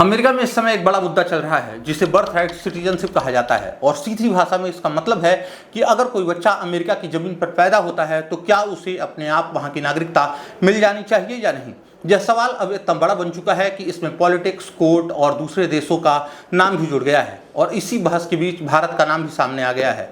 America में इस समय एक बड़ा मुद्दा चल रहा है जिसे बर्थ राइट सिटीजनशिप कहा जाता है और सीधी भाषा में इसका मतलब है कि अगर कोई बच्चा अमेरिका की जमीन पर पैदा होता है तो क्या उसे अपने आप वहां की नागरिकता मिल जानी चाहिए या नहीं। यह सवाल अब इतना बड़ा बन चुका है कि इसमें पॉलिटिक्स, कोर्ट और दूसरे देशों का नाम भी जुड़ गया है और इसी बहस के बीच भारत का नाम भी सामने आ गया है,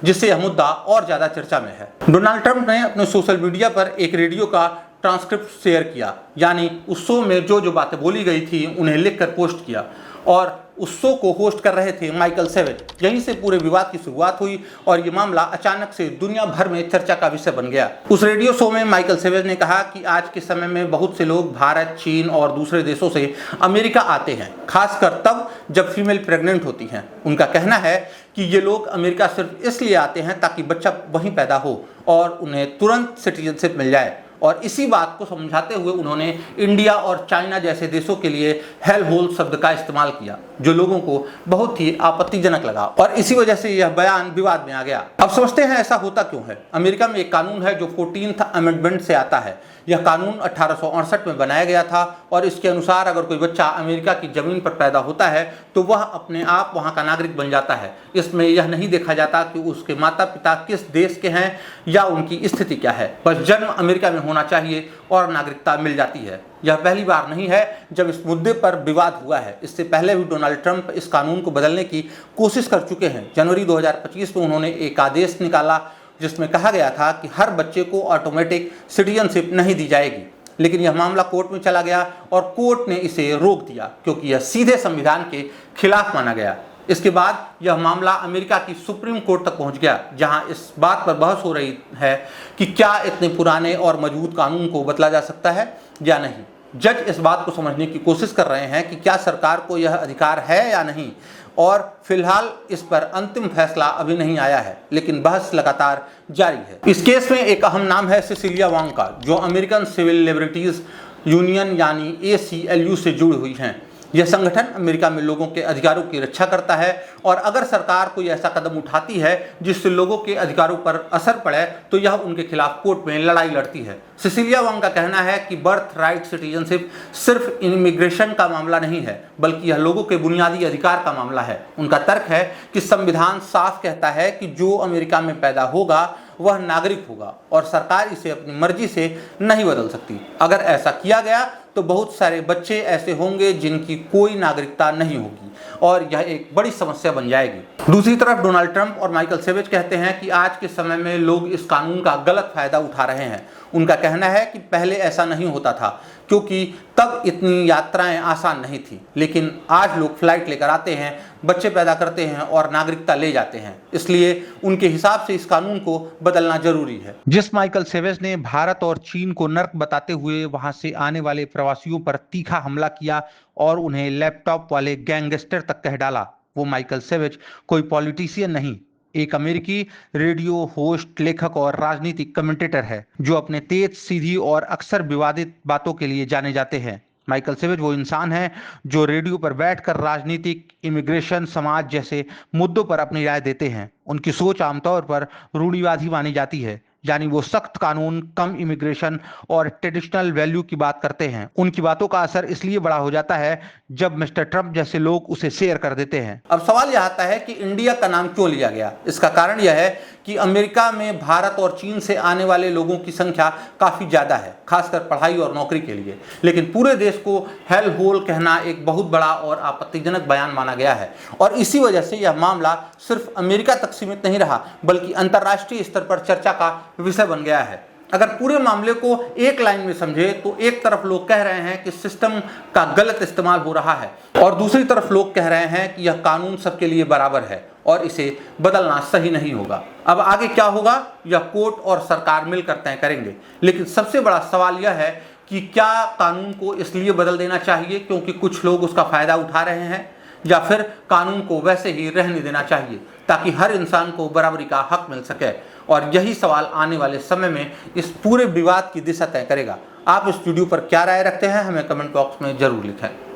जिससे यह मुद्दा और ज्यादा चर्चा में है। डोनाल्ड ट्रंप ने अपने सोशल मीडिया पर एक रेडियो का ट्रांसक्रिप्ट शेयर किया, यानी उस शो में जो जो बातें बोली गई थी उन्हें लिखकर पोस्ट किया और उस शो को होस्ट कर रहे थे माइकल सेवेज। यहीं से पूरे विवाद की शुरुआत हुई और ये मामला अचानक से दुनिया भर में चर्चा का विषय बन गया। उस रेडियो शो में माइकल सेवेज ने कहा कि आज के समय में बहुत से लोग भारत, चीन और दूसरे देशों से अमेरिका आते हैं, खासकर तब जब फीमेल प्रेग्नेंट होती हैं। उनका कहना है कि ये लोग अमेरिका सिर्फ इसलिए आते हैं ताकि बच्चा वहीं पैदा हो और उन्हें तुरंत सिटीजनशिप मिल जाए। और इसी बात को समझाते हुए उन्होंने इंडिया और चाइना जैसे देशों के लिए हेल होल शब्द का इस्तेमाल किया, जो लोगों को बहुत ही आपत्तिजनक लगा और इसी वजह से यह बयान विवाद में आ गया। अब समझते हैं ऐसा होता क्यों है। अमेरिका में एक कानून है जो 14th अमेंडमेंट से आता है। यह कानून 1868 में बनाया गया था और इसके अनुसार अगर कोई बच्चा अमेरिका की जमीन पर पैदा होता है तो वह अपने आप वहां का नागरिक बन जाता है। इसमें यह नहीं देखा जाता कि उसके माता पिता किस देश के हैं या उनकी स्थिति क्या है, बस जन्म अमेरिका में होना चाहिए और नागरिकता मिल जाती है। यह पहली बार नहीं है जब इस मुद्दे पर विवाद हुआ है। इससे पहले भी डोनाल्ड ट्रंप इस कानून को बदलने की कोशिश कर चुके हैं। जनवरी 2025 में उन्होंने एक आदेश निकाला जिसमें कहा गया था कि हर बच्चे को ऑटोमेटिक सिटीजनशिप नहीं दी जाएगी, लेकिन यह मामला कोर्ट में चला गया और कोर्ट ने इसे रोक दिया क्योंकि यह सीधे संविधान के खिलाफ माना गया। इसके बाद यह मामला अमेरिका की सुप्रीम कोर्ट तक पहुंच गया, जहां इस बात पर बहस हो रही है कि क्या इतने पुराने और मजबूत कानून को बदला जा सकता है या नहीं। जज इस बात को समझने की कोशिश कर रहे हैं कि क्या सरकार को यह अधिकार है या नहीं और फिलहाल इस पर अंतिम फैसला अभी नहीं आया है, लेकिन बहस लगातार जारी है। इस केस में एक अहम नाम है सिसिलिया वांग का, जो अमेरिकन सिविल लिबर्टीज यूनियन यानी ACLU से जुड़ी हुई हैं। यह संगठन अमेरिका में लोगों के अधिकारों की रक्षा करता है और अगर सरकार कोई ऐसा कदम उठाती है जिससे लोगों के अधिकारों पर असर पड़े तो यह उनके खिलाफ कोर्ट में लड़ाई लड़ती है। सिसिलिया वांग का कहना है कि बर्थ राइट सिटीजनशिप सिर्फ इमिग्रेशन का मामला नहीं है, बल्कि यह लोगों के बुनियादी अधिकार का मामला है। उनका तर्क है कि संविधान साफ कहता है कि जो अमेरिका में पैदा होगा वह नागरिक होगा और सरकार इसे अपनी मर्जी से नहीं बदल सकती। अगर ऐसा किया गया तो बहुत सारे बच्चे ऐसे होंगे जिनकी कोई नागरिकता नहीं होगी और यह एक बड़ी समस्या बन जाएगी। दूसरी तरफ डोनाल्ड ट्रंप और माइकल सेवेज कहते हैं कि आज के समय में लोग इस कानून का गलत फायदा उठा रहे हैं। उनका कहना है कि पहले ऐसा नहीं होता था क्योंकि तब इतनी यात्राएं आसान नहीं थी, लेकिन आज लोग फ्लाइट लेकर आते हैं, बच्चे पैदा करते हैं और नागरिकता ले जाते हैं। इसलिए उनके हिसाब से इस कानून को बदलना जरूरी है। जिस माइकल सेवेज ने भारत और चीन को नर्क बताते हुए वहां से आने वाले प्रवासियों पर तीखा हमला किया और उन्हें लैपटॉप वाले गैंगस्टर तक कह डाला, वो माइकल सेवेज कोई पॉलिटिशियन नहीं, एक अमेरिकी रेडियो होस्ट, लेखक और राजनीतिक कमेंटेटर है जो अपने तेज, सीधी और अक्सर विवादित बातों के लिए जाने जाते हैं। माइकल सेवेज वो इंसान है जो रेडियो पर बैठकर राजनीतिक, इमिग्रेशन, समाज जैसे मुद्दों पर अपनी राय देते हैं। उनकी सोच आमतौर पर रूढ़िवादी मानी जाती है, यानी वो सख्त कानून, कम इमिग्रेशन और ट्रेडिशनल वैल्यू की बात करते हैं। उनकी बातों का असर इसलिए बड़ा हो जाता है जब मिस्टर ट्रंप जैसे लोग उसे शेयर कर देते हैं। अब सवाल यह आता है कि इंडिया का नाम क्यों लिया गया। इसका कारण यह है कि अमेरिका में भारत और चीन से आने वाले लोगों की संख्या काफी ज्यादा है, खासकर पढ़ाई और नौकरी के लिए। लेकिन पूरे देश को हेल होल कहना एक बहुत बड़ा और आपत्तिजनक बयान माना गया है और इसी वजह से यह मामला सिर्फ अमेरिका तक सीमित नहीं रहा, बल्कि अंतर्राष्ट्रीय स्तर पर चर्चा का विषय बन गया है। अगर पूरे मामले को एक लाइन में समझे तो एक तरफ लोग कह रहे हैं कि सिस्टम का गलत इस्तेमाल हो रहा है और दूसरी तरफ लोग कह रहे हैं कि यह कानून सबके लिए बराबर है और इसे बदलना सही नहीं होगा। अब आगे क्या होगा यह कोर्ट और सरकार मिलकर तय करेंगे, लेकिन सबसे बड़ा सवाल यह है कि क्या कानून को इसलिए बदल देना चाहिए क्योंकि कुछ लोग उसका फायदा उठा रहे हैं, या फिर कानून को वैसे ही रहने देना चाहिए ताकि हर इंसान को बराबरी का हक मिल सके। और यही सवाल आने वाले समय में इस पूरे विवाद की दिशा तय करेगा। आप इस वीडियो पर क्या राय रखते हैं हमें कमेंट बॉक्स में जरूर लिखें।